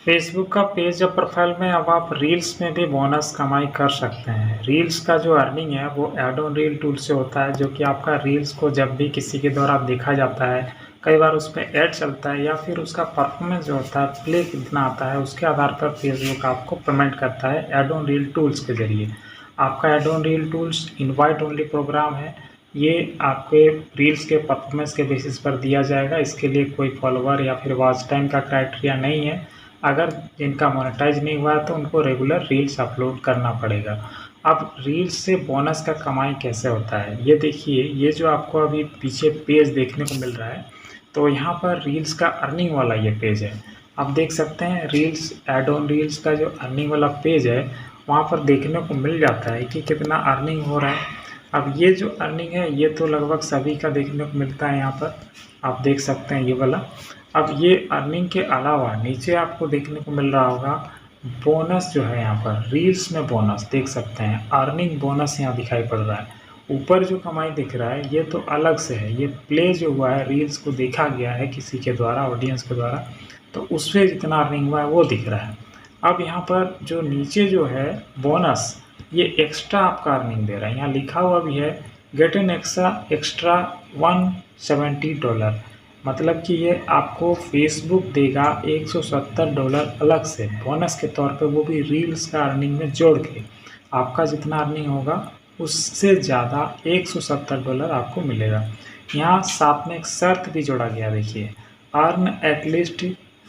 Facebook का page या profile में अब आप रील्स में भी बोनस कमाई कर सकते हैं। रील्स का जो अर्निंग है वो ऐड ऑन रील टूल से होता है, जो कि आपका रील्स को जब भी किसी के द्वारा देखा जाता है, कई बार उस पे ऐड चलता है या फिर उसका परफॉर्मेंस जो होता है, प्ले कितना आता है, उसके आधार पर फेसबुक आपको पेमेंट करता है ऐड ऑन रील टूल्स के ज़रिए। आपका add on reel tools invite only programme है। ये आपके रील्स के परफॉर्मेंस के बेसिस पर दिया जाएगा। इसके लिए कोई फॉलोवर या फिर वॉच टाइम का क्राइटेरिया नहीं है। अगर जिनका मोनेटाइज नहीं हुआ है तो उनको रेगुलर रील्स अपलोड करना पड़ेगा। अब रील्स से बोनस का कमाई कैसे होता है, ये देखिए। ये जो आपको अभी पीछे पेज देखने को मिल रहा है, तो यहाँ पर रील्स का अर्निंग वाला ये पेज है। आप देख सकते हैं रील्स ऐड ऑन रील्स का जो अर्निंग वाला पेज है, वहाँ पर देखने को मिल जाता है कि कितना अर्निंग हो रहा है। अब ये जो अर्निंग है ये तो लगभग सभी का देखने को मिलता है। यहाँ पर आप देख सकते हैं ये वाला। अब ये अर्निंग के अलावा नीचे आपको देखने को मिल रहा होगा बोनस जो है। यहाँ पर रील्स में बोनस देख सकते हैं, अर्निंग बोनस यहाँ दिखाई पड़ रहा है। ऊपर जो कमाई दिख रहा है ये तो अलग से है। ये प्ले जो हुआ है, रील्स को देखा गया है किसी के द्वारा, ऑडियंस के द्वारा, तो उससे जितना अर्निंग हुआ है वो दिख रहा है। अब यहाँ पर जो नीचे जो है बोनस, ये एक्स्ट्रा आपका अर्निंग दे रहा है। यहाँ लिखा हुआ भी है गेट एन एक्स्ट्रा $170, मतलब कि ये आपको फेसबुक देगा $170 अलग से बोनस के तौर पे, वो भी रील्स का अर्निंग में जोड़ के। आपका जितना अर्निंग होगा उससे ज़्यादा $170 आपको मिलेगा। यहाँ साथ में एक शर्त भी जोड़ा गया, देखिए, earn at least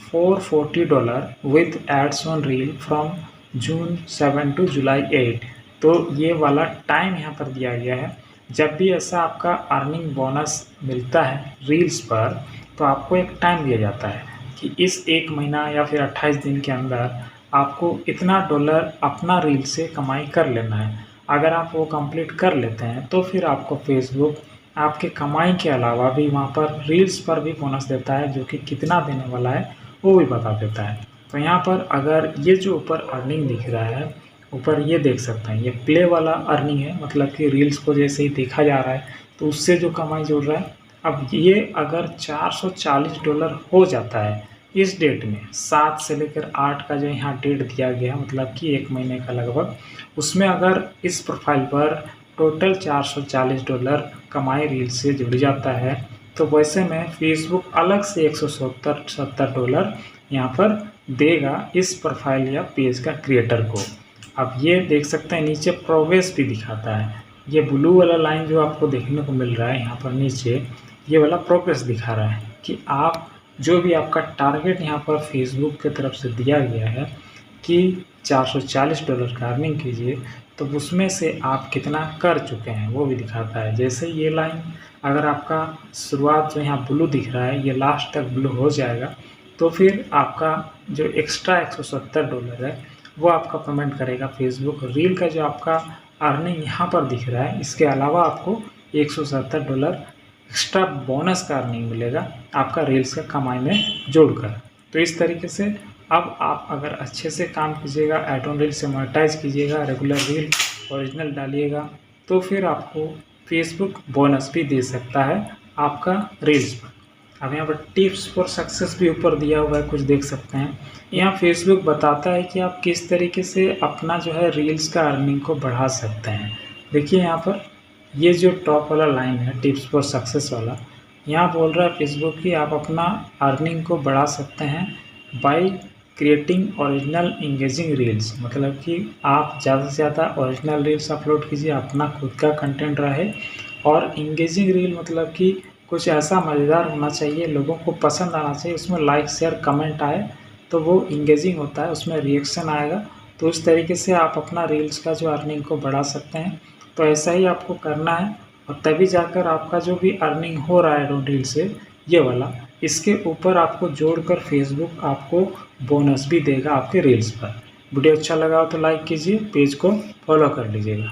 $440 with ads on reel from June 7 to July 8। तो ये वाला टाइम यहाँ पर दिया गया है। जब भी ऐसा आपका अर्निंग बोनस मिलता है रील्स पर, तो आपको एक टाइम दिया जाता है कि इस 1 महीना या फिर 28 दिन के अंदर आपको इतना डॉलर अपना रील से कमाई कर लेना है। अगर आप वो कंप्लीट कर लेते हैं तो फिर आपको फेसबुक आपके कमाई के अलावा भी वहाँ पर रील्स पर भी बोनस देता है, जो कि कितना देने वाला है वो भी बता देता है। तो यहाँ पर अगर ये जो ऊपर अर्निंग दिख रहा है, ऊपर ये देख सकते हैं, ये प्ले वाला अर्निंग है, मतलब कि रील्स को जैसे ही देखा जा रहा है तो उससे जो कमाई जुड़ रहा है। अब ये अगर $440 हो जाता है इस डेट में, 7 से लेकर 8 का जो यहाँ डेट दिया गया, मतलब कि 1 महीने का लगभग, उसमें अगर इस प्रोफाइल पर टोटल $440 कमाई रील से जुड़ जाता है, तो वैसे में फेसबुक अलग से $170 यहाँ पर देगा इस प्रोफाइल या पेज का क्रिएटर को। अब ये देख सकते हैं नीचे प्रोग्रेस भी दिखाता है। ये ब्लू वाला लाइन जो आपको देखने को मिल रहा है यहाँ पर नीचे, ये वाला प्रोग्रेस दिखा रहा है कि आप जो भी आपका टारगेट यहाँ पर फेसबुक की तरफ से दिया गया है कि $440 का अर्निंग कीजिए, तो उसमें से आप कितना कर चुके हैं वो भी दिखाता है। जैसे ये लाइन अगर आपका शुरुआत जो यहाँ ब्लू दिख रहा है ये लास्ट तक ब्लू हो जाएगा, तो फिर आपका जो एक्स्ट्रा $170 है वो आपका पेमेंट करेगा फेसबुक। रील का जो आपका अर्निंग यहाँ पर दिख रहा है, इसके अलावा आपको $170 एक्स्ट्रा बोनस का अर्निंग मिलेगा आपका रील्स का कमाई में जोड़कर। तो इस तरीके से अब आप अगर अच्छे से काम कीजिएगा, ऐड ऑन रील से मोनेटाइज कीजिएगा, रेगुलर रील ओरिजिनल डालिएगा, तो फिर आपको फेसबुक बोनस भी दे सकता है आपका रील्स पर। अब यहाँ पर टिप्स फॉर सक्सेस भी ऊपर दिया हुआ है, कुछ देख सकते हैं। यहाँ फेसबुक बताता है कि आप किस तरीके से अपना जो है रील्स का अर्निंग को बढ़ा सकते हैं। देखिए यहाँ पर ये जो टॉप वाला लाइन है टिप्स फॉर सक्सेस वाला, यहाँ बोल रहा है फेसबुक कि आप अपना अर्निंग को बढ़ा सकते हैं by creating original engaging reels. मतलब कि आप ज़्यादा से ज़्यादा ओरिजिनल रील्स अपलोड कीजिए, अपना खुद का कंटेंट रहे। और इंगेजिंग रील मतलब कि कुछ ऐसा मज़ेदार होना चाहिए, लोगों को पसंद आना चाहिए, उसमें लाइक शेयर कमेंट आए तो वो इंगेजिंग होता है, उसमें रिएक्शन आएगा। तो इस तरीके से आप अपना रील्स का जो अर्निंग को बढ़ा सकते हैं। तो ऐसा ही आपको करना है, और तभी जाकर आपका जो भी अर्निंग हो रहा है रील से, ये वाला, इसके ऊपर आपको जोड़कर फेसबुक आपको बोनस भी देगा आपके रील्स पर। वीडियो अच्छा लगा हो तो लाइक कीजिए, पेज को फॉलो कर लीजिएगा।